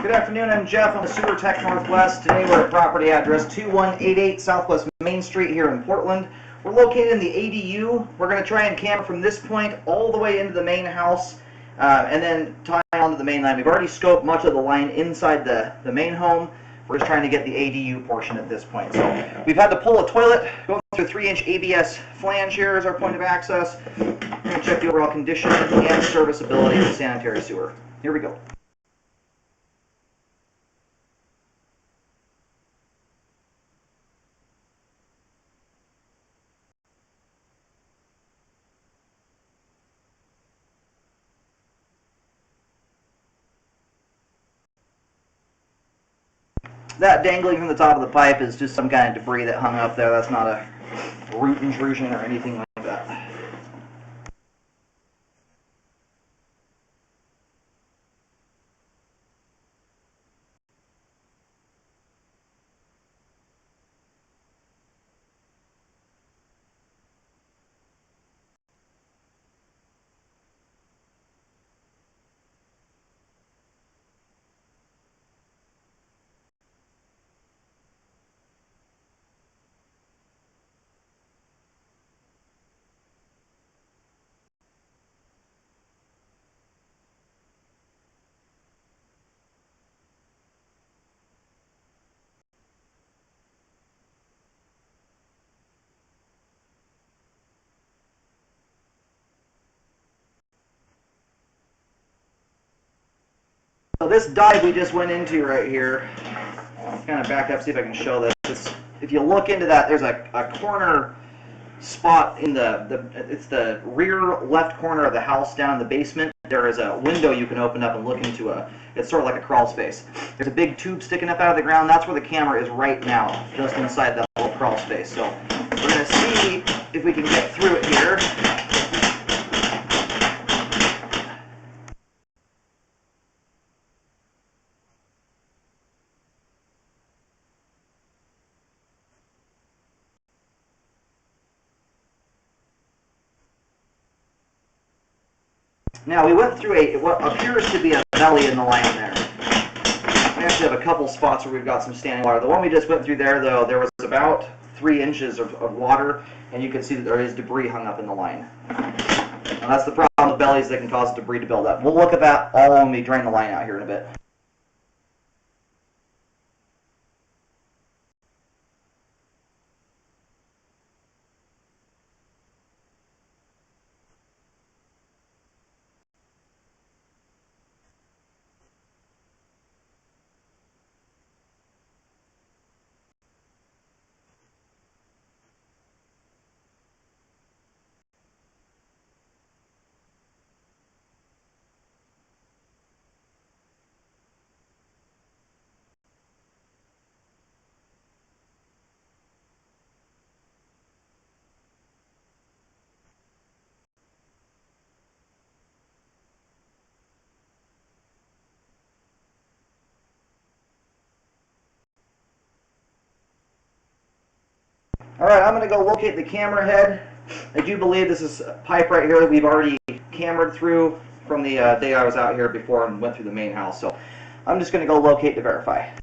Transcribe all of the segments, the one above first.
Good afternoon, I'm Jeff. I'm the Sewer Tech Northwest. Today we're at property address 2188 Southwest Main Street here in Portland. We're located in the ADU. We're going to try and camera from this point all the way into the main house and then tie onto the main line. We've already scoped much of the line inside the main home. We're just trying to get the ADU portion at this point. So we've had to pull a toilet, going through a 3-inch ABS flange here as our point of access. We're going to check the overall condition and serviceability of the sanitary sewer. Here we go. That dangling from the top of the pipe is just some kind of debris that hung up there. That's not a root intrusion or anything like that. So this dive we just went into right here, I'll kind of back up, see if I can show this. If you look into that, there's a corner spot in it's the rear left corner of the house down in the basement. There is a window you can open up and look into it's sort of like a crawl space. There's a big tube sticking up out of the ground. That's where the camera is right now, just inside that little crawl space. So we're going to see if we can get through it here. Now we went through what appears to be a belly in the line there. We actually have a couple spots where we've got some standing water. The one we just went through there, though, there was about 3 inches of water, and you can see that there is debris hung up in the line. And that's the problem with bellies, that can cause debris to build up. We'll look at that all when we drain the line out here in a bit. Alright, I'm going to go locate the camera head. I do believe this is a pipe right here that we've already cameraed through from the day I was out here before and went through the main house. So I'm just going to go locate to verify.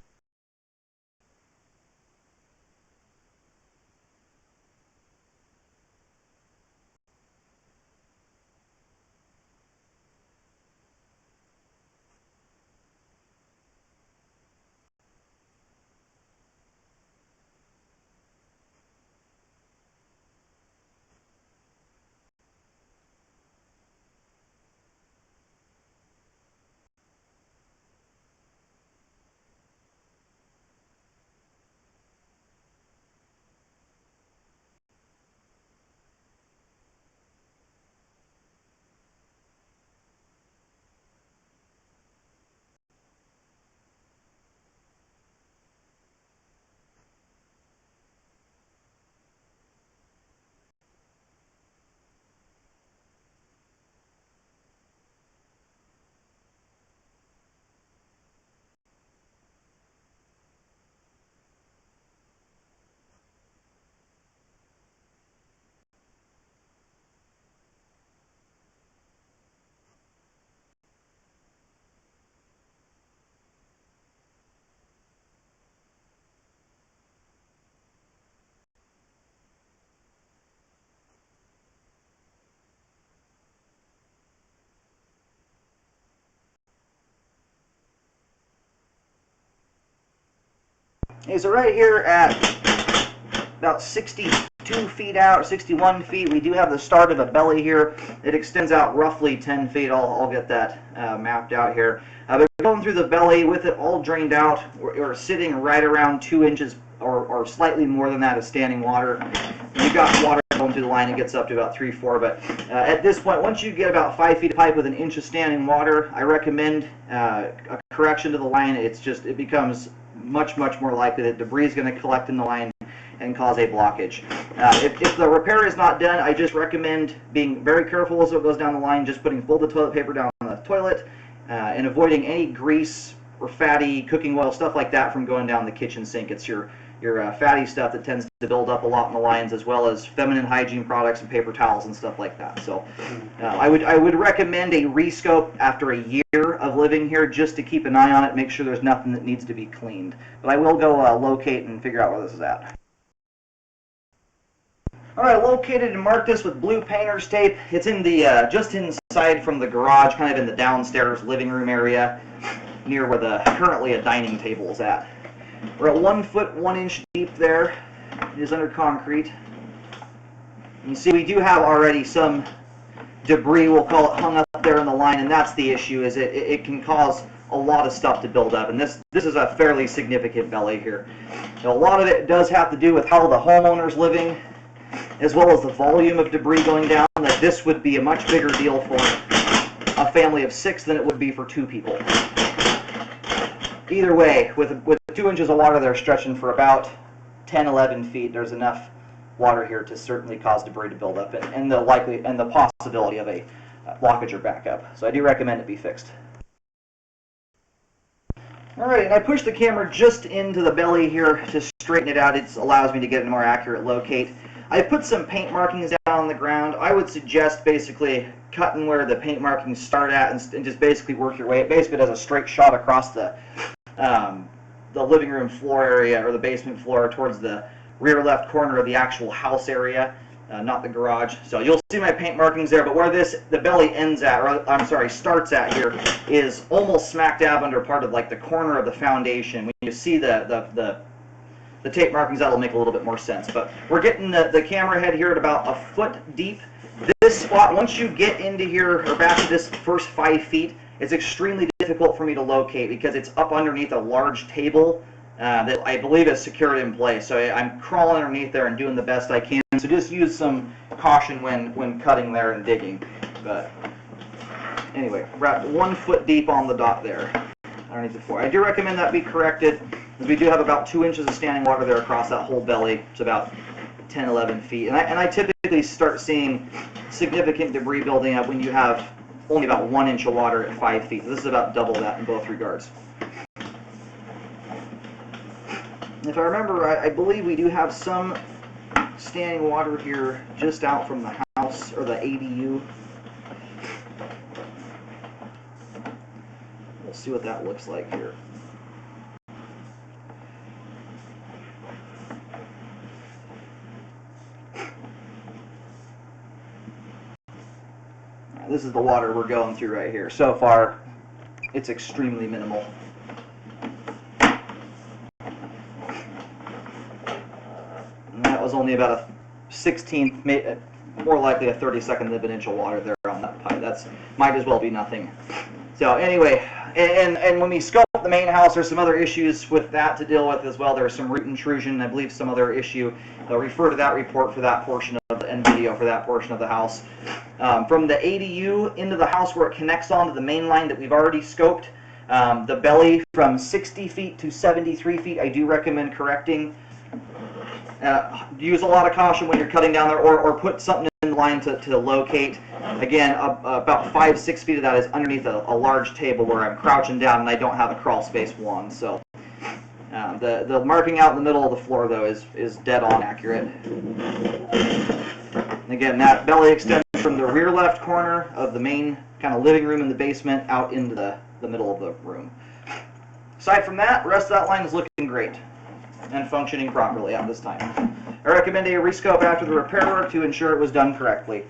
Okay, so right here at about 62 feet out, 61 feet, we do have the start of a belly here. It extends out roughly 10 feet. I'll get that mapped out here. But going through the belly with it all drained out, we're sitting right around 2 inches or slightly more than that of standing water. You've got water going through the line, it gets up to about 3-4, but at this point, once you get about 5 feet of pipe with 1 inch of standing water, I recommend a correction to the line. It becomes much more likely that debris is going to collect in the line and cause a blockage. If the repair is not done, I just recommend being very careful as it goes down the line, just putting folded toilet paper down the toilet, and avoiding any grease or fatty cooking oil, stuff like that, from going down the kitchen sink. It's your fatty stuff that tends to build up a lot in the lines, as well as feminine hygiene products and paper towels and stuff like that. So I would recommend a rescope after a year of living here, just to keep an eye on it, make sure there's nothing that needs to be cleaned. But I will go locate and figure out where this is at. Alright, located and marked this with blue painter's tape. It's in the just inside from the garage, kind of in the downstairs living room area, near where currently a dining table is at. We're at 1 foot 1 inch deep there. It is under concrete. You see, we do have already some debris, we'll call it, hung up there in the line, and that's the issue. Is it can cause a lot of stuff to build up, and this is a fairly significant belly here. Now, a lot of it does have to do with how the homeowner's living, as well as the volume of debris going down. That this would be a much bigger deal for a family of 6 than it would be for 2 people. Either way, with 2 inches of water there stretching for about 10-11 feet, there's enough water here to certainly cause debris to build up, and the possibility of a blockage or backup. So I do recommend it be fixed. Alright, and I pushed the camera just into the belly here to straighten it out. It allows me to get a more accurate locate. I put some paint markings down on the ground. I would suggest basically cutting where the paint markings start at and just basically work your way. It basically does a straight shot across the living room floor area, or the basement floor, towards the rear left corner of the actual house area, not the garage. So you'll see my paint markings there, but where the belly ends at, or I'm sorry, starts at here, is almost smack dab under part of like the corner of the foundation. When you see the tape markings, that'll make a little bit more sense. But we're getting the camera head here at about 1 foot deep. This spot, once you get into here, or back to this first 5 feet, it's extremely difficult for me to locate because it's up underneath a large table that I believe is secured in place. So I'm crawling underneath there and doing the best I can. So just use some caution when cutting there and digging. But anyway, we're at 1 foot deep on the dot there, underneath the floor. I do recommend that be corrected, because we do have about 2 inches of standing water there across that whole belly. It's about 10-11 feet. And I typically start seeing significant debris building up when you have only about 1 inch of water at 5 feet. This is about double that in both regards. If I remember, I believe we do have some standing water here just out from the house, or the ADU. We'll see what that looks like here. This is the water we're going through right here. So far, it's extremely minimal. And that was only about a 16th, more likely a 32nd of an inch of water there on that pipe. That's might as well be nothing. So anyway, and when we scope the main house, there's some other issues with that to deal with as well. There's some root intrusion, I believe some other issue. I'll refer to that report for that portion of the, and video for that portion of the house. From the ADU into the house where it connects onto the main line that we've already scoped, the belly from 60 feet to 73 feet, I do recommend correcting. Use a lot of caution when you're cutting down there, or put something in the line to locate. Again, about 5-6 feet of that is underneath a large table where I'm crouching down and I don't have a crawl space one. So the marking out in the middle of the floor, though, is dead on accurate. And again, that belly extends from the rear left corner of the main kind of living room in the basement out into the middle of the room. Aside from that, the rest of that line is looking great and functioning properly at this time. I recommend a rescope after the repair work to ensure it was done correctly.